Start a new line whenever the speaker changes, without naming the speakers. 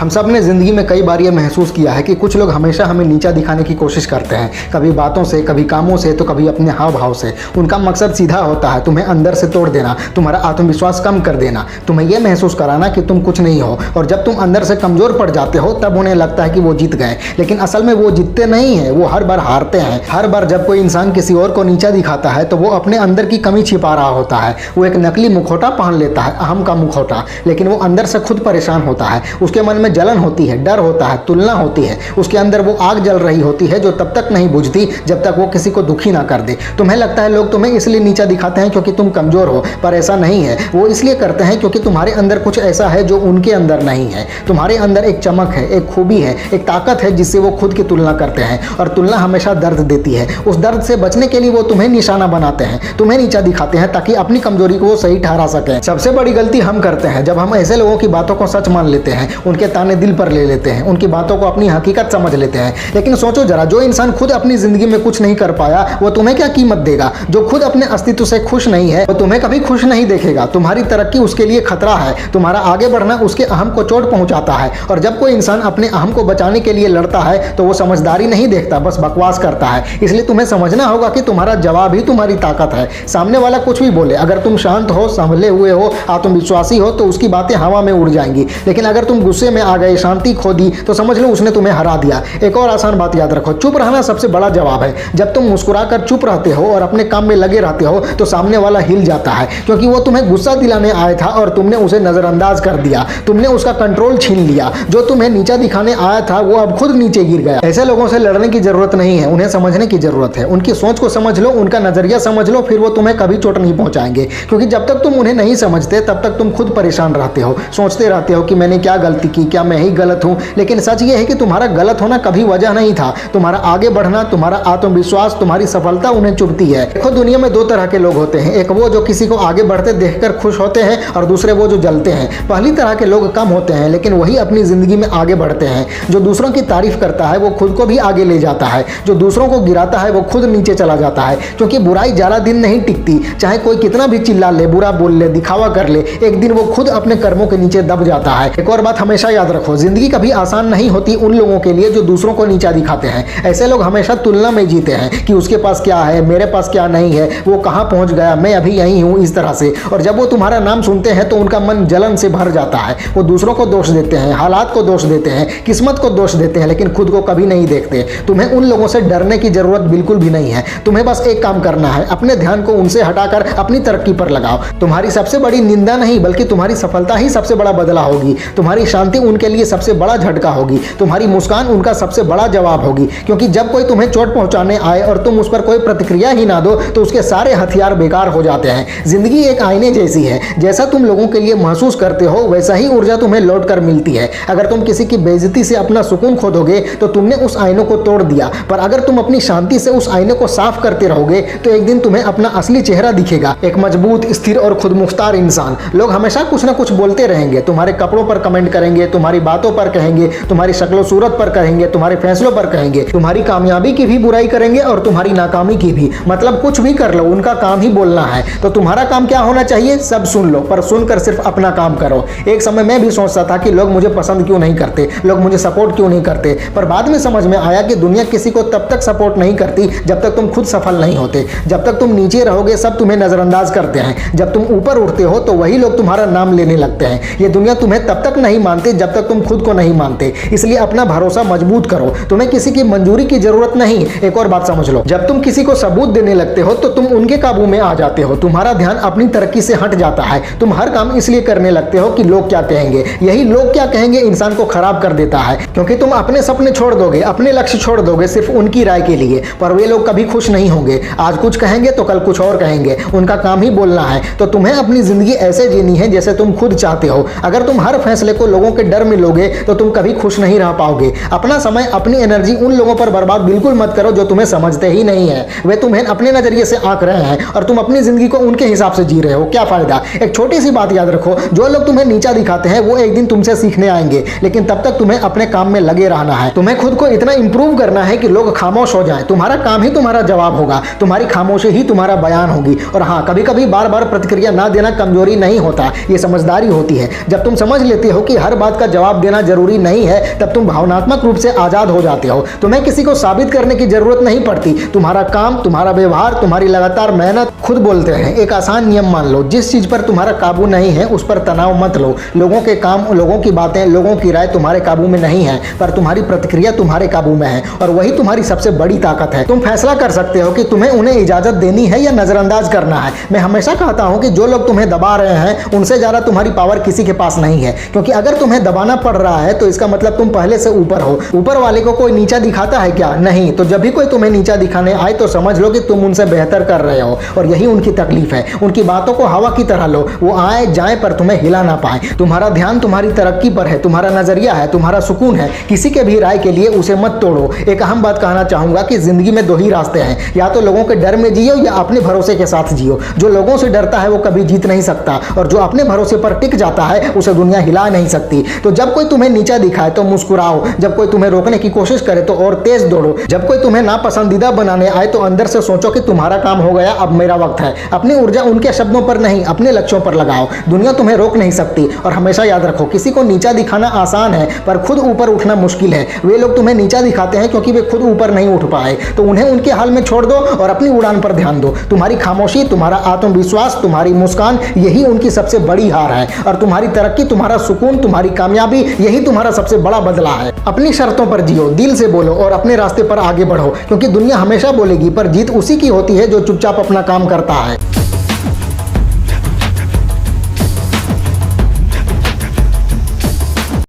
हम सब ने ज़िंदगी में कई बार ये महसूस किया है कि कुछ लोग हमेशा हमें नीचा दिखाने की कोशिश करते हैं, कभी बातों से, कभी कामों से, तो कभी अपने हाव भाव से। उनका मकसद सीधा होता है, तुम्हें अंदर से तोड़ देना, तुम्हारा आत्मविश्वास कम कर देना, तुम्हें यह महसूस कराना कि तुम कुछ नहीं हो। और जब तुम अंदर से कमज़ोर पड़ जाते हो तब उन्हें लगता है कि वो जीत गए, लेकिन असल में वो जीतते नहीं हैं, वो हर बार हारते हैं। हर बार जब कोई इंसान किसी और को नीचा दिखाता है तो वो अपने अंदर की कमी छिपा रहा होता है। वो एक नकली मुखौटा पहन लेता है, अहम का मुखौटा, लेकिन वो अंदर से खुद परेशान होता है। उसके मन में जलन होती है, डर होता है, तुलना होती है। उसके अंदर वो आग जल रही होती है जो तब तक नहीं बुझती जब तक वो किसी को दुखी ना कर दे। तुम्हें लगता है लोग तुम्हें इसलिए नीचा दिखाते हैं क्योंकि तुम कमज़ोर हो, पर ऐसा नहीं है। वो इसलिए करते हैं क्योंकि तुम्हारे अंदर कुछ ऐसा है जो उनके अंदर नहीं है। तुम्हारे अंदर एक चमक है, एक खूबी है, एक ताकत है जिससे वो खुद की तुलना करते हैं, और तुलना हमेशा दर्द देती है। उस दर्द से बचने के लिए वो तुम्हें निशाना बनाते हैं, तुम्हें नीचा दिखाते हैं ताकि अपनी कमजोरी को वो सही ठहरा सकें। सबसे बड़ी गलती हम करते हैं जब हम ऐसे लोगों की बातों को सच मान लेते हैं, उनके ताने दिल पर ले लेते हैं, उनकी बातों को अपनी हकीकत समझ लेते हैं। लेकिन सोचो जरा, जो इंसान खुद अपनी जिंदगी में कुछ नहीं कर पाया वो तुम्हें क्या कीमत देगा? जो खुद अपने अस्तित्व से खुश नहीं है वो तुम्हें कभी खुश नहीं देखेगा। तुम्हारी तरक्की उसके लिए खतरा है, तुम्हारा आगे बढ़ना उसके अहम को चोट पहुंचाता है। और जब कोई इंसान अपने अहम को बचाने के लिए लड़ता है तो वो समझदारी नहीं देखता, बस बकवास करता है। इसलिए तुम्हें समझना होगा कि तुम्हारा जवाब ही तुम्हारी ताकत है। सामने वाला कुछ भी बोले, अगर तुम शांत हो, संभले हुए हो, आत्मविश्वासी हो तो उसकी बातें हवा में उड़ जाएंगी। लेकिन अगर तुम गुस्से में आ गए, शांति खो दी, तो समझ लो उसने तुम्हें हरा दिया। एक और आसान बात याद रखो, चुप रहना सबसे बड़ा जवाब है। जब तुम मुस्कुराकर चुप रहते हो और अपने काम में लगे रहते हो तो सामने वाला हिल जाता है, क्योंकि वो तुम्हें गुस्सा दिलाने आया था और तुमने उसे नजरअंदाज कर दिया, तुमने उसका कंट्रोल छीन लिया। जो तुम्हें नीचा दिखाने आया था वो अब खुद नीचे गिर गया। ऐसे लोगों से लड़ने की जरूरत नहीं है, उन्हें समझने की जरूरत है। उनकी सोच को समझ लो, उनका नजरिया समझ लो, फिर वो तुम्हें कभी चोट नहीं पहुंचाएंगे। क्योंकि जब तक तुम उन्हें नहीं समझते तब तक तुम खुद परेशान रहते हो, सोचते रहते हो कि मैंने क्या गलती की, क्या मैं ही गलत हूं। लेकिन सच ये है कि तुम्हारा गलत होना कभी वजह नहीं था। तुम्हारा आगे बढ़ना, तुम्हारा आत्मविश्वास, तुम्हारी सफलता उन्हें चुभती है। देखो, दुनिया में दो तरह के लोग होते हैं, एक वो जो किसी को आगे बढ़ते देखकर खुश होते हैं और दूसरे वो जो जलते हैं। पहली तरह के लोग कम होते हैं लेकिन वही अपनी जिंदगी में आगे बढ़ते हैं। जो दूसरों की तारीफ करता है वो खुद को भी आगे ले जाता है, जो दूसरों को गिराता है वो खुद नीचे चला जाता है। क्योंकि बुराई ज्यादा दिन नहीं टिकती, चाहे कोई कितना भी चिल्ला ले, बुरा बोल ले, दिखावा कर ले, एक दिन वो खुद अपने कर्मों के नीचे दब जाता है। एक और बात हमेशा याद रखो, जिंदगी कभी आसान नहीं होती उन लोगों के लिए जो दूसरों को नीचा दिखाते हैं। ऐसे लोग हमेशा तुलना में जीते हैं कि उसके पास क्या है, मेरे पास क्या नहीं है, वो कहां पहुंच गया, मैं अभी यहीं हूं, इस तरह से। और जब वो तुम्हारा नाम सुनते हैं तो उनका मन जलन से भर जाता है। वो दूसरों को दोष देते हैं, हालात को दोष देते हैं, किस्मत को दोष देते हैं, लेकिन खुद को कभी नहीं देखते। तुम्हें उन लोगों से डरने की जरूरत बिल्कुल भी नहीं है। तुम्हें बस एक काम करना है, अपने ध्यान को उनसे हटाकर अपनी तरक्की पर लगाओ। तुम्हारी सबसे बड़ी निंदा नहीं बल्कि तुम्हारी सफलता ही सबसे बड़ा बदला होगी। तुम्हारी शांति उनके लिए सबसे बड़ा झटका होगी, तुम्हारी मुस्कान उनका सबसे बड़ा जवाब होगी। क्योंकि जब कोई तुम्हें चोट पहुंचाने आए और तुम उस पर कोई प्रतिक्रिया ही ना दो तो उसके सारे हथियार बेकार हो जाते हैं। जिंदगी एक आईने जैसी है, जैसा तुम लोगों के लिए महसूस करते हो वैसा ही ऊर्जा तुम्हें लौट कर मिलती है। अगर तुम किसी की बेइज्जती से अपना सुकून खो दोगे तो तुमने उस आईने को तोड़ दिया, पर अगर तुम अपनी शांति से उस आईने को साफ करते रहोगे तो एक दिन तुम्हें अपना असली चेहरा दिखेगा, एक मजबूत, स्थिर और खुदमुख्तार इंसान। लोग हमेशा कुछ ना कुछ बोलते रहेंगे, तुम्हारे कपड़ों पर कमेंट करेंगे, तुम्हारी बातों पर कहेंगे, तुम्हारी शक्लो सूरत पर कहेंगे, तुम्हारे फैसलों पर कहेंगे, तुम्हारी कामयाबी की भी बुराई करेंगे और तुम्हारी नाकामी की भी। मतलब कुछ भी कर लो, उनका काम ही बोलना है। तो तुम्हारा काम क्या होना चाहिए? सब सुन लो, पर सुनकर सिर्फ अपना काम करो। एक समय मैं भी सोचता था कि लोग मुझे पसंद क्यों नहीं करते, लोग मुझे सपोर्ट क्यों नहीं करते, पर बाद में समझ में आया कि दुनिया किसी को तब तक सपोर्ट नहीं करती जब तक तुम खुद सफल नहीं होते। जब तक तुम नीचे रहोगे सब तुम्हें नजरअंदाज करते हैं, जब तुम ऊपर उठते हो तो वही लोग तुम्हारा नाम लेने लगते हैं। ये दुनिया तुम्हें तब तक नहीं मानती जब तक तुम खुद को नहीं मानते। इसलिए अपना भरोसा मजबूत करो, तुम्हें किसी की मंजूरी की जरूरत नहीं। एक और बात समझ लो, जब तुम किसी को सबूत देने लगते हो तो तुम उनके काबू में आ जाते हो, तुम्हारा ध्यान अपनी तरक्की से हट जाता है। तुम हर काम इसलिए करने लगते हो कि लोग क्या कहेंगे। यही लोग क्या कहेंगे इंसान को खराब कर देता है, क्योंकि तुम अपने सपने छोड़ दोगे, अपने लक्ष्य छोड़ दोगे सिर्फ उनकी राय के लिए। पर वे लोग कभी खुश नहीं होंगे, आज कुछ कहेंगे तो कल कुछ और कहेंगे, उनका काम ही बोलना है। तो तुम्हें अपनी जिंदगी ऐसे जीनी है जैसे तुम खुद चाहते हो। अगर तुम हर फैसले को लोगों के डर में लोगे तो तुम कभी खुश नहीं रह पाओगे। अपना समय, अपनी एनर्जी उन लोगों पर बर्बाद बिल्कुल मत करो जो तुम्हें समझते ही नहीं है। वे तुम्हें अपने नजरिए से आंक रहे हैं और तुम अपनी जिंदगी को उनके हिसाब से जी रहे हो, क्या फायदा। एक छोटी सी बात याद रखो, जो लोग तुम्हें नीचा दिखाते हैं वो एक दिन तुमसे सीखने आएंगे, लेकिन तब तक तुम्हें अपने काम में लगे रहना है। तुम्हें खुद को इतना इंप्रूव करना है कि लोग खामोश हो जाएं। तुम्हारा काम ही तुम्हारा जवाब होगा, तुम्हारी खामोशी ही तुम्हारा बयान होगी। और हाँ, कभी कभी बार बार प्रतिक्रिया ना देना कमजोरी नहीं होता, ये समझदारी होती है। जब तुम समझ लेते हो कि हर बात का जवाब देना जरूरी नहीं है, तब तुम भावनात्मक रूप से आजाद हो जाते हो। तुम्हें किसी को साबित करने की जरूरत नहीं पड़ती। तुम्हारा काम, तुम्हारा व्यवहार, तुम्हारी लगातार मेहनत खुद बोलते हैं। एक आसान नियम मान लो, जिस चीज पर तुम्हारा काबू नहीं है उस पर तनाव मत लो। लोगों के काम, लोगों की बातें, लोगों की राय तुम्हारे काबू में नहीं है, पर तुम्हारी प्रतिक्रिया तुम्हारे काबू में है, और वही तुम्हारी सबसे बड़ी ताकत है। तुम फैसला कर सकते हो कि तुम्हें उन्हें इजाजत देनी है या नजरअंदाज करना है। मैं हमेशा कहता हूं कि जो लोग तुम्हें दबा रहे हैं उनसे ज्यादा तुम्हारी पावर किसी के पास नहीं है, क्योंकि अगर तुम्हें दबाना पड़ रहा है तो इसका मतलब तुम पहले से ऊपर हो। ऊपर वाले को कोई नीचा दिखाता है क्या? नहीं। तो जब भी कोई तुम्हें नीचा दिखाने आए तो समझ लो कि तुम उनसे बेहतर कर रहे हो, और यही उनकी तकलीफ है। उनकी बातों को हवा की तरह लो, वो आए जाए पर तुम्हें हिला ना पाए। तुम्हारा ध्यान तुम्हारी तरक्की पर है, तुम्हारा नजरिया है, तुम्हारा सुकून है। किसी के भी राय के लिए उसे मत तोड़ो। एक अहम बात कहना चाहूंगा कि जिंदगी में दो ही रास्ते हैं, या तो लोगों के डर में जियो या अपने भरोसे के साथ जियो। जो लोगों से डरता है वो कभी जीत नहीं सकता, और जो अपने भरोसे पर टिक जाता है उसे दुनिया हिला नहीं सकती। तो जब कोई तुम्हें नीचा दिखाए तो मुस्कुराओ, जब कोई तुम्हें रोकने की कोशिश करे तो और तेज दौड़ो, जब कोई तुम्हें नापसंदीदा बनाने आए तो अंदर से सोचो कि तुम्हारा काम हो गया, अब मेरा वक्त है। अपनी ऊर्जा उनके शब्दों पर नहीं, अपने लक्ष्यों पर लगाओ। दुनिया तुम्हें रोक नहीं सकती। और हमेशा याद रखो, किसी को नीचा दिखाना आसान है पर खुद ऊपर उठना मुश्किल है। वे लोग तुम्हें नीचा दिखाते हैं क्योंकि वे खुद ऊपर नहीं उठ पाए, तो उन्हें उनके हाल में छोड़ दो और अपनी उड़ान पर ध्यान दो। तुम्हारी खामोशी, तुम्हारा आत्मविश्वास, तुम्हारी मुस्कान, यही उनकी सबसे बड़ी हार है। और तुम्हारी तरक्की, तुम्हारा सुकून, तुम्हारी कामयाबी, यही तुम्हारा सबसे बड़ा बदला है। अपनी शर्तों पर जियो, दिल से बोलो और अपने रास्ते पर आगे बढ़ो, क्योंकि दुनिया हमेशा बोलेगी पर जीत उसी की होती है जो चुपचाप अपना काम करता है।